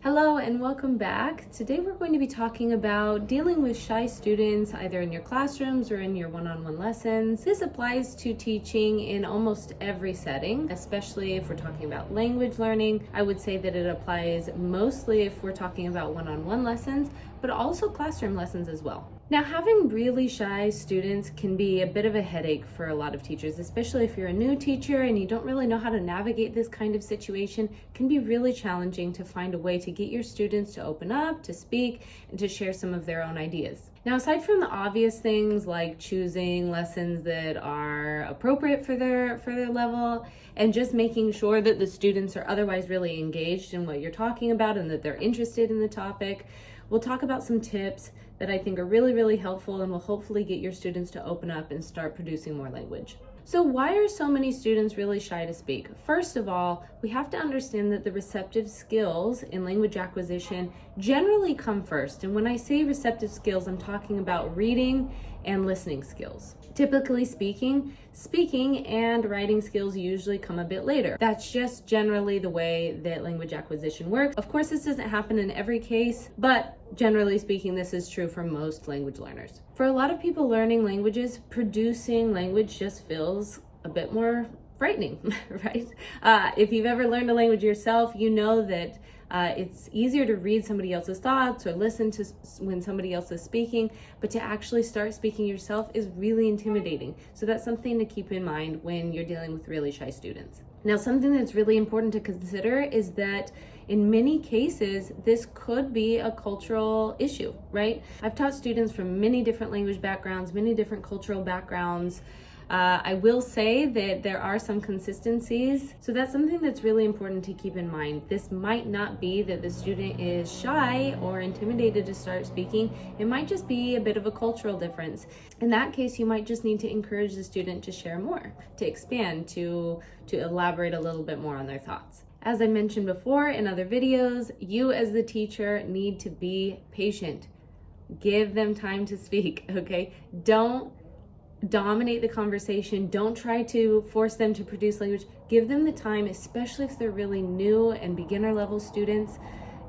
Hello and welcome back. Today we're going to be talking about dealing with shy students either in your classrooms or in your one-on-one lessons. This applies to teaching in almost every setting, especially if we're talking about language learning. I would say that it applies mostly if we're talking about one-on-one lessons, but also classroom lessons as well. Now, having really shy students can be a bit of a headache for a lot of teachers, especially if you're a new teacher and you don't really know how to navigate this kind of situation. It can be really challenging to find a way to get your students to open up, to speak, and to share some of their own ideas. Now, aside from the obvious things like choosing lessons that are appropriate for their level and just making sure that the students are otherwise really engaged in what you're talking about and that they're interested in the topic, we'll talk about some tips that I think are really helpful and will hopefully get your students to open up and start producing more language. So why are so many students really shy to speak? First of all, we have to understand that the receptive skills in language acquisition generally come first. And when I say receptive skills, I'm talking about reading and listening skills. Typically speaking and writing skills usually come a bit later. That's just generally the way that language acquisition works. Of course, this doesn't happen in every case, but generally speaking, this is true for most language learners. For a lot of people learning languages, producing language just feels a bit more frightening, right? If you've ever learned a language yourself, you know that it's easier to read somebody else's thoughts or listen to when somebody else is speaking, but to actually start speaking yourself is really intimidating. So that's something to keep in mind when you're dealing with really shy students. Now, something that's really important to consider is that in many cases, this could be a cultural issue, right? I've taught students from many different language backgrounds, many different cultural backgrounds. I will say that there are some consistencies, so that's something that's really important to keep in mind. This might not be that the student is shy or intimidated to start speaking. It might just be a bit of a cultural difference. In that case, you might just need to encourage the student to share more, to expand, to elaborate a little bit more on their thoughts. As I mentioned before in other videos, you as the teacher need to be patient. Give them time to speak, okay? Don't dominate the conversation. Don't try to force them to produce language. Give them the time, especially if they're really new and beginner level students.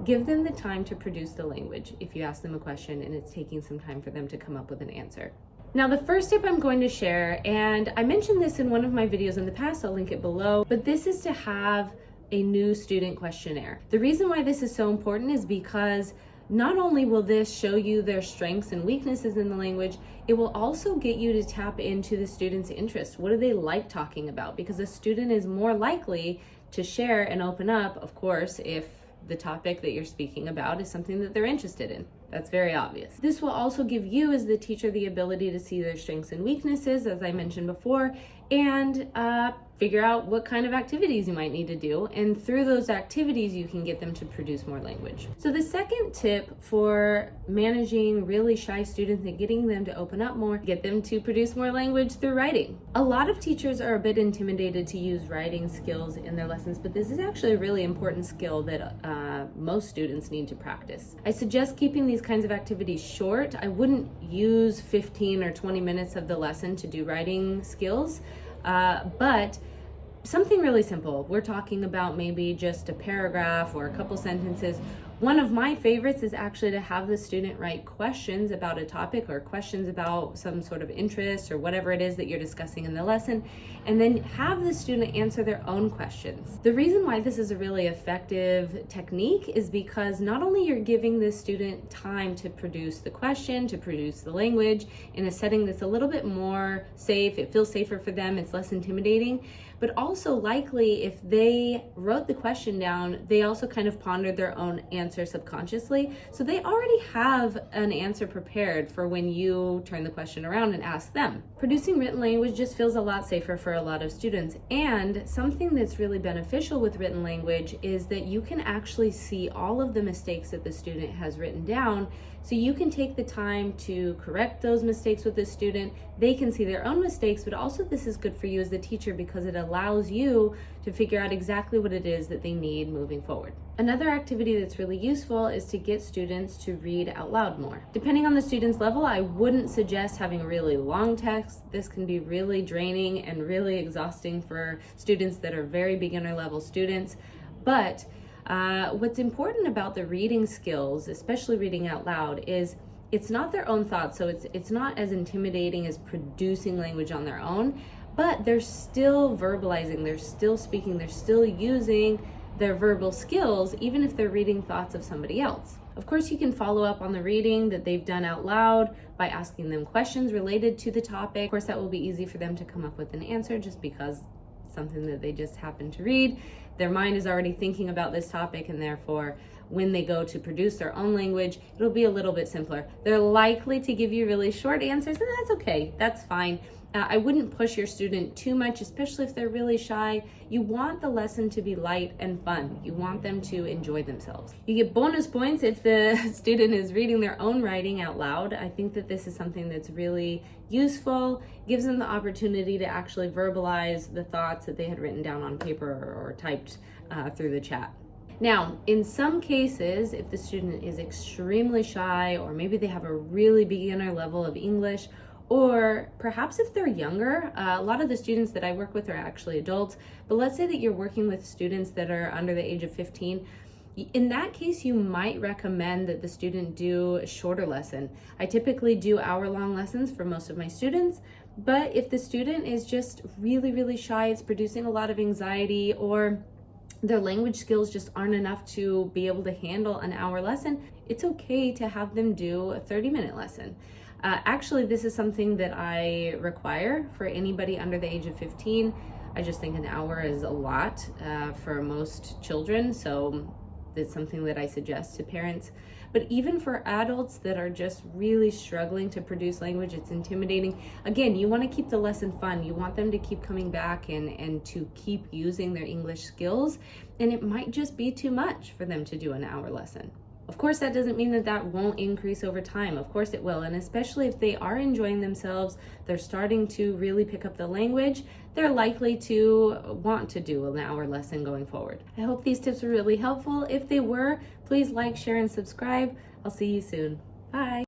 Give them the time to produce the language if you ask them a question and it's taking some time for them to come up with an answer. Now, the first tip I'm going to share, and I mentioned this in one of my videos in the past, I'll link it below, but this is to have a new student questionnaire. The reason why this is so important is because not only will this show you their strengths and weaknesses in the language, it will also get you to tap into the student's interests. What do they like talking about? Because a student is more likely to share and open up, of course, if the topic that you're speaking about is something that they're interested in. That's very obvious. This will also give you as the teacher the ability to see their strengths and weaknesses, as I mentioned before, and figure out what kind of activities you might need to do. And through those activities, you can get them to produce more language. So the second tip for managing really shy students and getting them to open up more, get them to produce more language through writing. A lot of teachers are a bit intimidated to use writing skills in their lessons, but this is actually a really important skill that most students need to practice. I suggest keeping these kinds of activities short. I wouldn't use 15 or 20 minutes of the lesson to do writing skills, but something really simple. We're talking about maybe just a paragraph or a couple sentences. One of my favorites is actually to have the student write questions about a topic or questions about some sort of interest or whatever it is that you're discussing in the lesson, and then have the student answer their own questions. The reason why this is a really effective technique is because not only you're giving the student time to produce the question, to produce the language in a setting that's a little bit more safe, it feels safer for them, it's less intimidating, but also likely if they wrote the question down, they also kind of pondered their own answer subconsciously. So they already have an answer prepared for when you turn the question around and ask them. Producing written language just feels a lot safer for a lot of students. And something that's really beneficial with written language is that you can actually see all of the mistakes that the student has written down. So you can take the time to correct those mistakes with the student. They can see their own mistakes, but also this is good for you as the teacher because it allows you to figure out exactly what it is that they need moving forward. Another activity that's really useful is to get students to read out loud more. Depending on the student's level, I wouldn't suggest having really long text. This can be really draining and really exhausting for students that are very beginner level students. But What's important about the reading skills, especially reading out loud, is it's not their own thoughts, so it's not as intimidating as producing language on their own, but they're still verbalizing, they're still speaking, they're still using their verbal skills, even if they're reading thoughts of somebody else. Of course, you can follow up on the reading that they've done out loud by asking them questions related to the topic. Of course, that will be easy for them to come up with an answer just because it's something that they just happen to read. Their mind is already thinking about this topic, and therefore, when they go to produce their own language, it'll be a little bit simpler. They're likely to give you really short answers, and that's okay, that's fine. I wouldn't push your student too much, especially if they're really shy. You want the lesson to be light and fun. You want them to enjoy themselves. You get bonus points if the student is reading their own writing out loud. I think that this is something that's really useful, gives them the opportunity to actually verbalize the thoughts that they had written down on paper or typed through the chat. Now, in some cases, if the student is extremely shy, or maybe they have a really beginner level of English, or perhaps if they're younger, a lot of the students that I work with are actually adults, but let's say that you're working with students that are under the age of 15. In that case, you might recommend that the student do a shorter lesson. I typically do hour-long lessons for most of my students, but if the student is just really, really shy, it's producing a lot of anxiety, or their language skills just aren't enough to be able to handle an hour lesson, it's okay to have them do a 30-minute lesson. Actually, this is something that I require for anybody under the age of 15. I just think an hour is a lot for most children, so it's something that I suggest to parents. But even for adults that are just really struggling to produce language, it's intimidating. Again, you want to keep the lesson fun. You want them to keep coming back and to keep using their English skills, and it might just be too much for them to do an hour lesson. Of course, that doesn't mean that that won't increase over time. Of course it will, and especially if they are enjoying themselves, they're starting to really pick up the language, they're likely to want to do an hour lesson going forward. I hope these tips were really helpful. If they were, please like, share, and subscribe. I'll see you soon. Bye.